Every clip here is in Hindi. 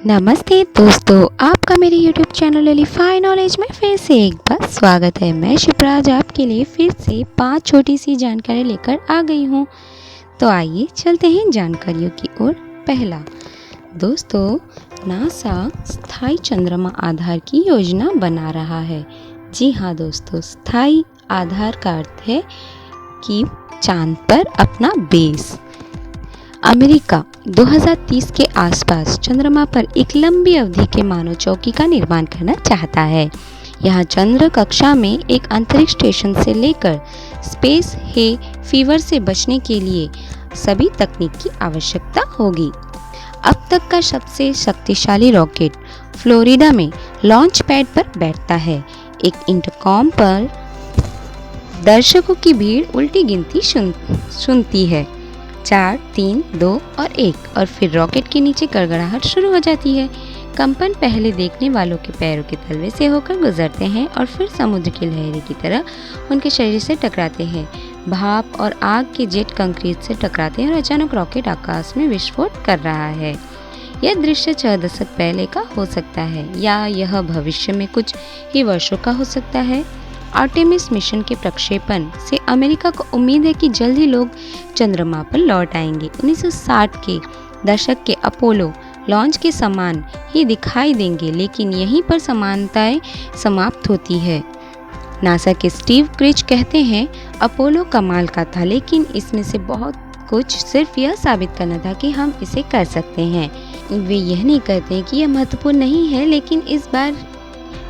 नमस्ते दोस्तों, आपका मेरे YouTube चैनल एलिफाई नॉलेज में फिर से एक बार स्वागत है। मैं शिप्राज आपके लिए फिर से 5 छोटी सी जानकारी लेकर आ गई हूँ। तो आइए चलते हैं जानकारियों की ओर। पहला दोस्तों, नासा स्थायी चंद्रमा आधार की योजना बना रहा है। जी हाँ दोस्तों, स्थायी आधार का अर्थ है कि चांद पर अपना बेस। अमेरिका 2030 के आसपास चंद्रमा पर एक लंबी अवधि के मानव चौकी का निर्माण करना चाहता है। यहाँ चंद्र कक्षा में एक अंतरिक्ष स्टेशन से लेकर स्पेस हे फीवर से बचने के लिए सभी तकनीक की आवश्यकता होगी। अब तक का सबसे शक्तिशाली रॉकेट फ्लोरिडा में लॉन्च पैड पर बैठता है। एक इंटरकॉम पर दर्शकों की भीड़ उल्टी गिनती सुनती है, 4, 3, 2 और 1, और फिर रॉकेट के नीचे गड़गड़ाहट शुरू हो जाती है। कंपन पहले देखने वालों के पैरों के तलवे से होकर गुजरते हैं और फिर समुद्र की लहरें की तरह उनके शरीर से टकराते हैं। भाप और आग के जेट कंक्रीट से टकराते हैं और अचानक रॉकेट आकाश में विस्फोट कर रहा है। यह दृश्य 6 दशक पहले का हो सकता है या यह भविष्य में कुछ ही वर्षों का हो सकता है। आर्टेमिस मिशन के प्रक्षेपण से अमेरिका को उम्मीद है कि जल्द ही लोग चंद्रमा पर लौट आएंगे। 1960 के दशक के अपोलो लॉन्च के समान ही दिखाई देंगे, लेकिन यहीं पर समानताएं समाप्त होती है। नासा के स्टीव क्रिच कहते हैं, अपोलो कमाल का था, लेकिन इसमें से बहुत कुछ सिर्फ यह साबित करना था कि हम इसे कर सकते हैं। वे यह नहीं कहते कि यह महत्वपूर्ण नहीं है, लेकिन इस बार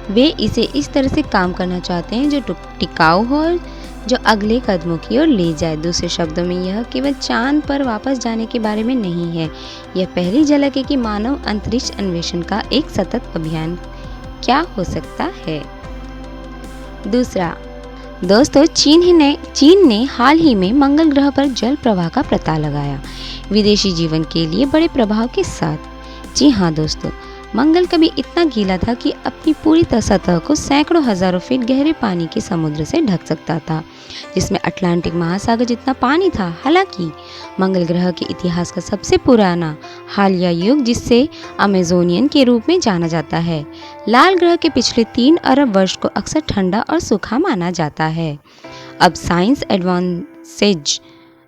वे इसे इस तरह से काम करना चाहते हैं जो टिकाऊ हो और जो अगले कदमों की ओर ले जाए। दूसरे शब्दों में, यह केवल चांद पर वापस जाने के बारे में नहीं है। यह पहली झलक है कि मानव अंतरिक्ष अन्वेषण का एक सतत अभियान क्या हो सकता है। दूसरा दोस्तों, चीन ने हाल ही में मंगल ग्रह पर जल प्रवाह का पता लगाया, विदेशी जीवन के लिए बड़े प्रभाव के साथ। जी हाँ दोस्तों, मंगल कभी इतना गीला था कि अपनी पूरी सतह को सैकड़ों हजारों फीट गहरे पानी के समुद्र से ढक सकता था, जिसमें अटलांटिक महासागर जितना पानी था। हालांकि मंगल ग्रह के इतिहास का सबसे पुराना हालिया युग, जिसे अमेजोनियन के रूप में जाना जाता है, लाल ग्रह के पिछले 3 अरब वर्ष को अक्सर ठंडा और सूखा माना जाता है। अब साइंस एडवांसेज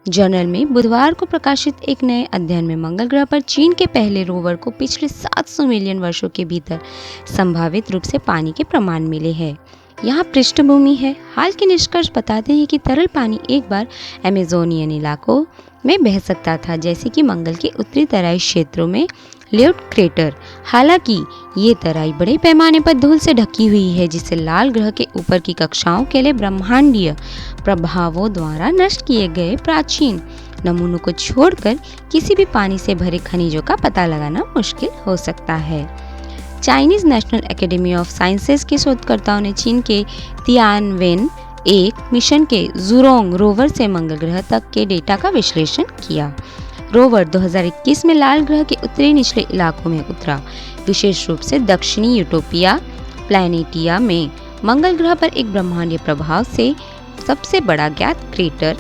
जर्नल में बुधवार को प्रकाशित एक नए अध्ययन में मंगल ग्रह पर चीन के पहले रोवर को पिछले 700 मिलियन वर्षों के भीतर संभावित रूप से पानी के प्रमाण मिले हैं। यहाँ पृष्ठभूमि है। हाल के निष्कर्ष बताते हैं कि तरल पानी एक बार अमेजोनियन इलाकों में बह सकता था, जैसे कि मंगल के उत्तरी तराई क्षेत्रों में ल्यूट क्रेटर। हालांकि ये तराई बड़े पैमाने पर धूल से ढकी हुई है, जिसे लाल ग्रह के ऊपर की कक्षाओं के लिए ब्रह्मांडीय प्रभावों द्वारा नष्ट किए गए प्राचीन नमूनों को छोड़कर किसी भी पानी से भरे खनिजों का पता लगाना मुश्किल हो सकता है। Chinese national academy of sciences के शोधकर्ताओं ने चीन के तियानवेन एक मिशन के जुरोंग रोवर से मंगल ग्रह तक के डेटा का विश्लेषण किया। रोवर 2021 में लाल ग्रह के उत्तरी निचले इलाकों में उतरा, विशेष रूप से दक्षिणी यूटोपिया प्लैनेटिया में। मंगल ग्रह पर एक ब्रह्मांडीय प्रभाव से सबसे बड़ा ज्ञात क्रेटर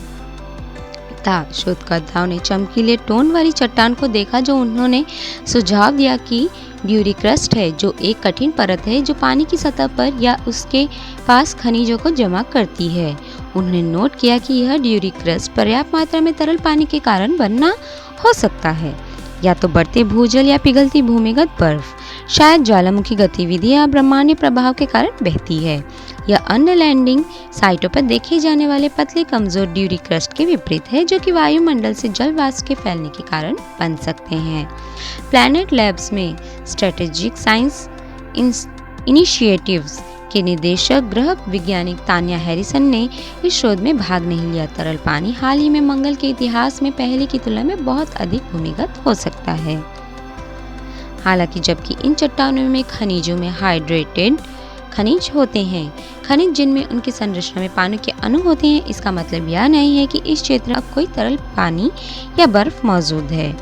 था। शोधकर्ताओं ने चमकीले टोन वाली चट्टान को देखा, जो उन्होंने सुझाव दिया कि ड्यूरी क्रस्ट है, जो एक कठिन परत है जो पानी की सतह पर या उसके पास खनिजों को जमा करती है। उन्होंने नोट किया कि यह ड्यूरी क्रस्ट पर्याप्त मात्रा में तरल पानी के कारण बनना हो सकता है, या तो बढ़ते भूजल या पिघलती भूमिगत बर्फ, शायद ज्वालामुखी गतिविधि या ब्रह्मांडीय प्रभाव के कारण बहती है। यह अन्य लैंडिंग साइटों पर देखे जाने वाले पतले कमजोर ड्यूरी क्रस्ट के विपरीत है, जो कि वायुमंडल से जल वाष्प के फैलने के कारण बन सकते हैं। प्लैनेट लैब्स में स्ट्रेटेजिक साइंस इनिशिएटिव्स के निदेशक ग्रह वैज्ञानिक तान्या हैरिसन ने इस शोध में भाग नहीं लिया। तरल पानी हाल ही में मंगल के इतिहास में पहले की तुलना में बहुत अधिक भूमिगत हो सकता है। हालांकि जबकि इन चट्टानों में खनिजों में हाइड्रेटेड खनिज होते हैं, खनिज जिनमें उनकी संरचना में पानी के अणु होते हैं, इसका मतलब यह नहीं है कि इस क्षेत्र में कोई तरल पानी या बर्फ मौजूद है,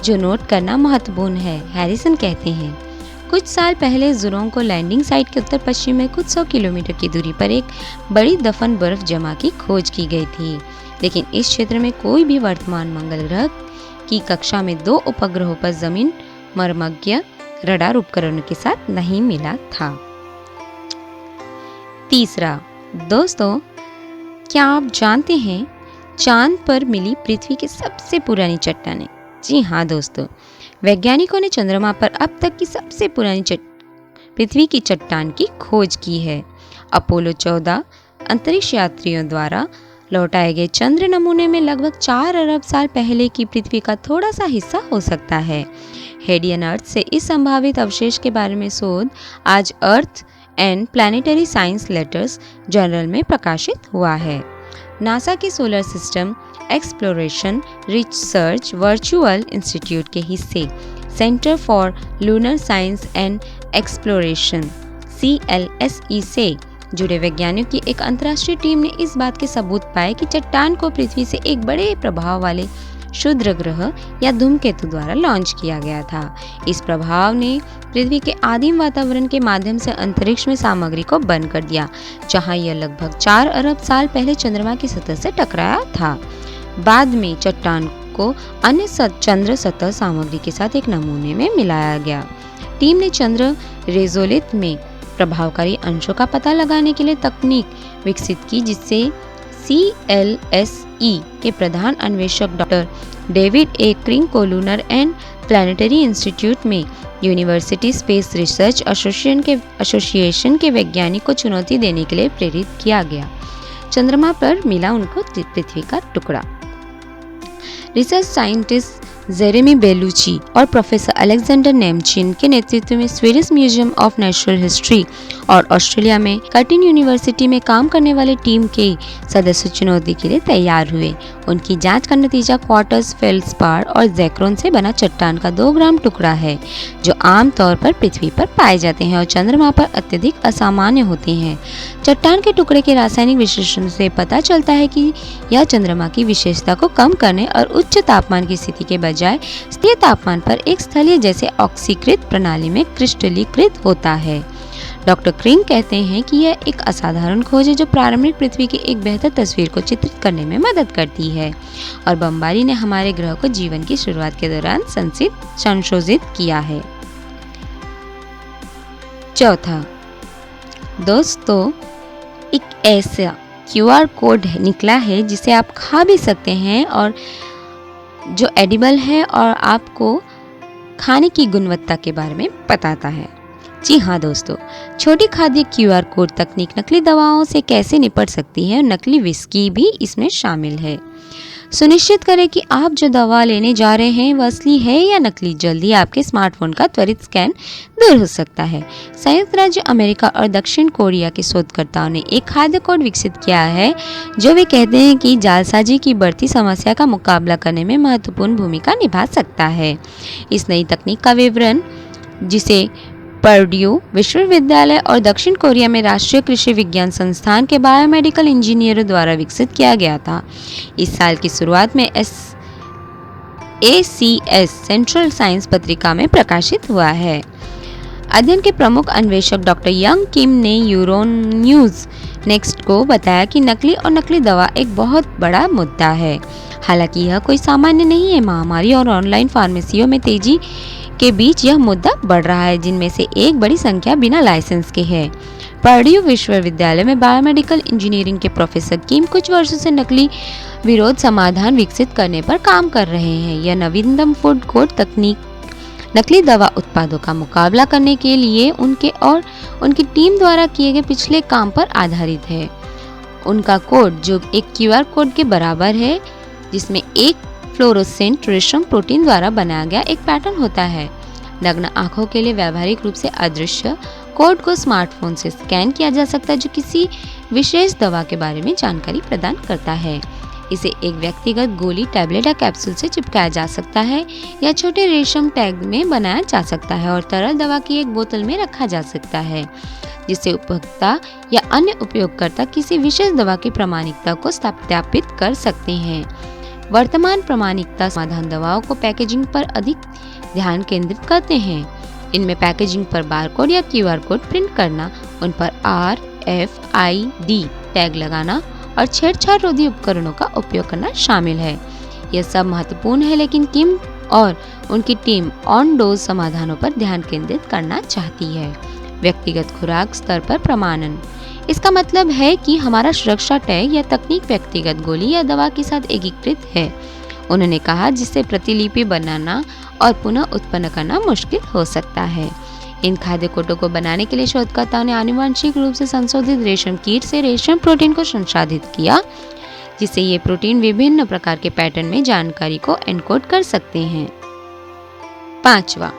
जो नोट करना महत्वपूर्ण है। हैरिसन कहते हैं, कुछ साल पहले जुरोंग को लैंडिंग साइट के उत्तर पश्चिम में कुछ 100 किलोमीटर की दूरी पर एक बड़ी दफन बर्फ जमा की खोज की गई थी, लेकिन इस क्षेत्र में कोई भी वर्तमान मंगल ग्रह की कक्षा में 2 उपग्रहों पर जमीन मर्मज्ञ रडार उपकरणों के साथ नहीं मिला था। तीसरा, दोस्तों क्या आप जानते हैं चांद पर मिली पृथ्वी की सबसे पुरानी चट्टानें? जी हाँ दोस्तों, वैज्ञानिकों ने चंद्रमा पर अब तक की सबसे पुरानी पृथ्वी की चट्टान की खोज की है। अपोलो 14 अंतरिक्ष यात्रियों द्वारा लौटाए गए चंद्र नमूने में लगभग 4 अरब साल पहले की पृथ्वी का थोड़ा सा हिस्सा हो सकता है। हेडियन अर्थ से इस संभावित अवशेष के बारे में शोध आज earth and planetary science letters journal में प्रकाशित हुआ है। नासा के solar system exploration research virtual institute के हिस्से centre for lunar science and exploration CLSE से जुड़े वैज्ञानिकों की एक अंतर्राष्ट्रीय टीम ने इस बात के सबूत पाए कि चट्टान को पृथ्वी से एक बड़े प्रभाव वाले क्षुद्र ग्रह या धूमकेतु द्वारा लॉन्च किया गया था। इस प्रभाव ने पृथ्वी के आदिम वातावरण के माध्यम से अंतरिक्ष में सामग्री को बंद कर दिया, जहां यह लगभग 4 अरब साल पहले चंद्रमा की सतह से टकराया था। बाद में चट्टान को अन्य चंद्र सतह सामग्री के साथ एक नमूने में मिलाया गया। टीम ने चंद्र रेजोलिथ में प्रभावकारी अंशों का पता लगाने के लिए तकनीक विकसित की, जिससे CLSE के प्रधान अन्वेषक डॉक्टर डेविड ए क्रिंग को लूनर एंड प्लैनेटरी इंस्टीट्यूट में यूनिवर्सिटी स्पेस रिसर्च एसोसिएशन के वैज्ञानिक को चुनौती देने के लिए प्रेरित किया गया। चंद्रमा पर मिला उनको पृथ्वी का टुकड़ा। रिसर्च साइंटिस्ट जेरेमी बेलुची और प्रोफेसर अलेक्जेंडर नेमचिन के नेतृत्व में Swedish museum of natural history और ऑस्ट्रेलिया में कर्टिन यूनिवर्सिटी में काम करने वाली टीम के सदस्य चुनौती के लिए तैयार हुए। उनकी जांच का नतीजा क्वार्टज, फेल्ड्स्पार और जैक्रोन से बना चट्टान का 2 ग्राम टुकड़ा है, जो आमतौर पर पृथ्वी पर पाए जाते हैं और चंद्रमा पर अत्यधिक असामान्य होते हैं। चट्टान के टुकड़े के रासायनिक विश्लेषण से पता चलता है कि यह चंद्रमा की विशेषता को कम करने और उच्च तापमान की स्थिति के बजाय स्थिर तापमान पर एक स्थलीय जैसे ऑक्सीकृत प्रणाली में क्रिस्टलीकृत होता है। डॉक्टर क्रिंग कहते हैं कि यह एक असाधारण खोज है जो प्रारंभिक पृथ्वी की एक बेहतर तस्वीर को चित्रित करने में मदद करती है और बमबारी ने हमारे ग्रह को जीवन की शुरुआत के दौरान संशोधित किया है। चौथा, दोस्तों एक ऐसा QR कोड निकला है जिसे आप खा भी सकते हैं और जो एडिबल है और आपको खाने की गुणवत्ता के बारे में बताता है। जी हाँ दोस्तों, छोटी खाद्य QR कोड तकनीक नकली दवाओं से कैसे निपट सकती है और नकली विस्की भी इसमें शामिल है। सुनिश्चित करें कि आप जो दवा लेने जा रहे हैं वह असली है या नकली। जल्दी आपके स्मार्टफोन का त्वरित स्कैन दूर हो सकता है। संयुक्त राज्य अमेरिका और दक्षिण कोरिया के शोधकर्ताओं ने एक खाद्य कोड विकसित किया है जो वे कहते हैं कि जालसाजी की बढ़ती समस्या का मुकाबला करने में महत्वपूर्ण भूमिका निभा सकता है। इस नई तकनीक का विवरण, जिसे पर्ड्यू विश्वविद्यालय और दक्षिण कोरिया में राष्ट्रीय कृषि विज्ञान संस्थान के बायोमेडिकल इंजीनियरों द्वारा विकसित किया गया था, इस साल की शुरुआत में ACS सेंट्रल साइंस पत्रिका में प्रकाशित हुआ है। अध्ययन के प्रमुख अन्वेषक डॉक्टर यंग किम ने यूरोन्यूज़ नेक्स्ट को बताया कि नकली और नकली दवा एक बहुत बड़ा मुद्दा है। हालांकि यह कोई सामान्य नहीं है। महामारी और ऑनलाइन फार्मेसियों में तेजी के बीच यह मुद्दा बढ़ रहा है, जिनमें से एक बड़ी संख्या बिना लाइसेंस के है। पर्ड्यू विश्वविद्यालय में बायोमेडिकल इंजीनियरिंग के प्रोफेसर किम कुछ वर्षों से नकली विरोध समाधान विकसित करने पर काम कर रहे हैं। यह नवीनतम फूड कोड तकनीक नकली दवा उत्पादों का मुकाबला करने के लिए उनके और उनकी टीम द्वारा किए गए पिछले काम पर आधारित है। उनका कोड, जो एक QR कोड के बराबर है, जिसमें एक फ्लोरोसेंट रेशम प्रोटीन द्वारा बनाया गया एक पैटर्न होता है, नग्न आंखों के लिए व्यावहारिक रूप से अदृश्य कोड को स्मार्टफोन से स्कैन किया जा सकता है, जो किसी विशेष दवा के बारे में जानकारी प्रदान करता है। इसे एक व्यक्तिगत गोली, टैबलेट या कैप्सूल से चिपकाया जा सकता है या छोटे रेशम टैग में बनाया जा सकता है और तरल दवा की एक बोतल में रखा जा सकता है, जिससे उपभोक्ता या अन्य उपयोगकर्ता किसी विशेष दवा की प्रामाणिकता को सत्यापित कर सकते हैं। वर्तमान प्रामाणिकता समाधान दवाओं को पैकेजिंग पर अधिक ध्यान केंद्रित करते हैं। इनमें पैकेजिंग पर बारकोड या QR कोड प्रिंट करना, उन पर RFID टैग लगाना और छेड़छाड़ रोधी उपकरणों का उपयोग करना शामिल है। यह सब महत्वपूर्ण है, लेकिन किम और उनकी टीम ऑन डोज समाधानों पर ध्यान केंद्रित करना चाहती है। व्यक्तिगत खुराक स्तर पर प्रमाणन, इसका मतलब है कि हमारा सुरक्षा टैग या तकनीक व्यक्तिगत गोली या दवा के साथ एकीकृत है, उन्होंने कहा, जिससे प्रतिलिपि बनाना और पुनः उत्पन्न करना मुश्किल हो सकता है। इन खाद्य कोटों को बनाने के लिए शोधकर्ताओं ने आनुवंशिक रूप से संशोधित रेशम कीट से रेशम प्रोटीन को संसाधित किया, जिससे ये प्रोटीन विभिन्न प्रकार के पैटर्न में जानकारी को एनकोड कर सकते हैं। 5वां,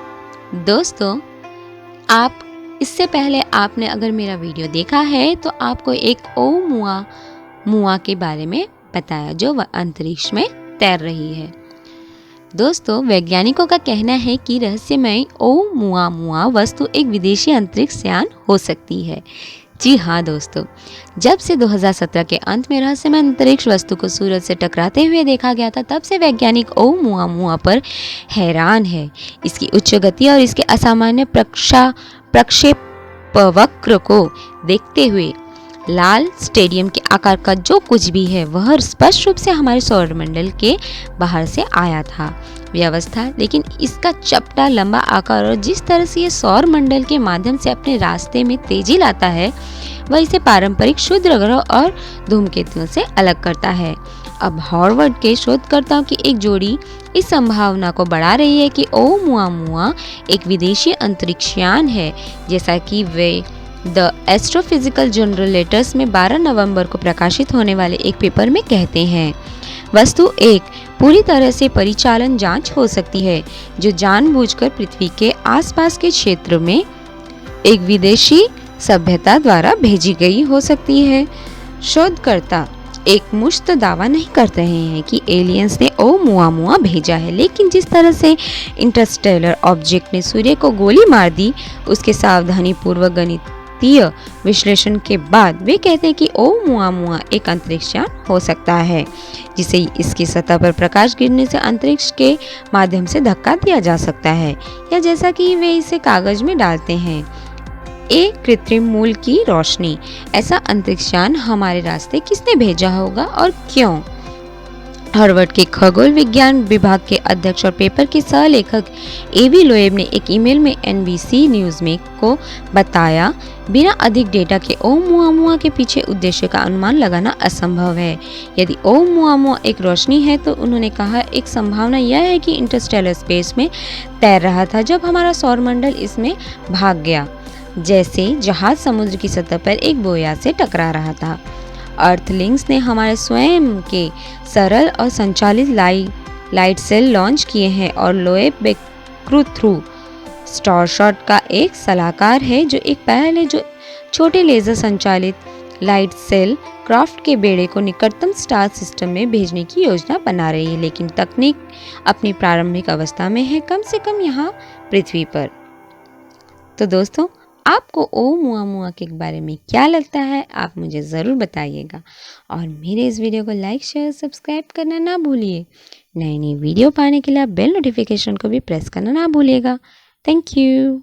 दोस्तों, आप इससे पहले आपने अगर मेरा वीडियो देखा है तो आपको एक ओमुआ के बारे में बताया जो वह अंतरिक्ष में तैर रही है। दोस्तों, वैज्ञानिकों का कहना है कि रहस्यमय ओमुआ वस्तु एक विदेशी अंतरिक्ष यान हो सकती है। जी हाँ दोस्तों, जब से 2017 के अंत में रहस्यमय अंतरिक्ष वस्तु को सूरज से टकराते हुए देखा गया था, तब से वैज्ञानिक ओमुआ पर हैरान है। इसकी उच्च गति और इसके असामान्य प्रक्षेपवक्र को देखते हुए लाल स्टेडियम के आकार का जो कुछ भी है वह स्पष्ट रूप से हमारे सौरमंडल के बाहर से आया था व्यवस्था, लेकिन इसका चपटा लंबा आकार और जिस तरह से ये सौरमंडल के माध्यम से अपने रास्ते में तेजी लाता है वह इसे पारंपरिक क्षुद्र ग्रह और धूमकेतुओं से अलग करता है। अब हार्वर्ड के शोधकर्ताओं की एक जोड़ी इस संभावना को बढ़ा रही है कि ओमुआ एक विदेशी अंतरिक्षयान है, जैसा कि way the astrophysical journal letters में 12 नवंबर को प्रकाशित होने वाले एक पेपर में कहते हैं। वस्तु एक पूरी तरह से परिचालन जांच हो सकती है जो जानबूझकर पृथ्वी के आसपास के क्षेत्र में एक विदेशी सभ्यता द्वारा भेजी गई हो सकती है। शोधकर्ता एक मुश्त दावा नहीं कर रहे हैं कि एलियंस ने ओमुआ भेजा है, लेकिन जिस तरह से इंटरस्टेलर ऑब्जेक्ट ने सूर्य को गोली मार दी, उसके सावधानीपूर्वक गणितीय विश्लेषण के बाद वे कहते हैं कि ओमुआ एक अंतरिक्षयान हो सकता है जिसे इसकी सतह पर प्रकाश गिरने से अंतरिक्ष के माध्यम से धक्का दिया जा सकता है, या जैसा कि वे इसे कागज में डालते हैं, एक कृत्रिम मूल की रोशनी। ऐसा अंतरिक्षयान हमारे रास्ते किसने भेजा होगा और क्यों? हार्वर्ड के खगोल विज्ञान विभाग के अध्यक्ष और पेपर के सहलेखक एवी लोएब ने एक ईमेल में एनबीसी न्यूज में को बताया, बिना अधिक डेटा के ओमुआ के पीछे उद्देश्य का अनुमान लगाना असंभव है। यदि ओमुआ एक रोशनी है तो उन्होंने कहा, एक संभावना यह है कि इंटरस्टेलर स्पेस में तैर रहा था जब हमारा सौरमंडल इसमें भाग गया, जैसे जहाज समुद्र की सतह पर एक बोया से टकरा रहा था। अर्थलिंक्स ने हमारे स्वयं के सरल और संचालित लाइट सेल लॉन्च किए हैं और लोएब बेक्रू स्टारशॉट का एक सलाहकार है जो एक पहले जो छोटे लेजर संचालित लाइट सेल क्राफ्ट के बेड़े को निकटतम स्टार सिस्टम में भेजने की योजना बना रही है, लेकिन तकनीक अपनी प्रारंभिक अवस्था में है, कम से कम यहाँ पृथ्वी पर। तो दोस्तों, आपको ओमुआ के बारे में क्या लगता है, आप मुझे ज़रूर बताइएगा और मेरे इस वीडियो को लाइक शेयर सब्सक्राइब करना ना भूलिए। नई वीडियो पाने के लिए आप बेल नोटिफिकेशन को भी प्रेस करना ना भूलिएगा। Thank you.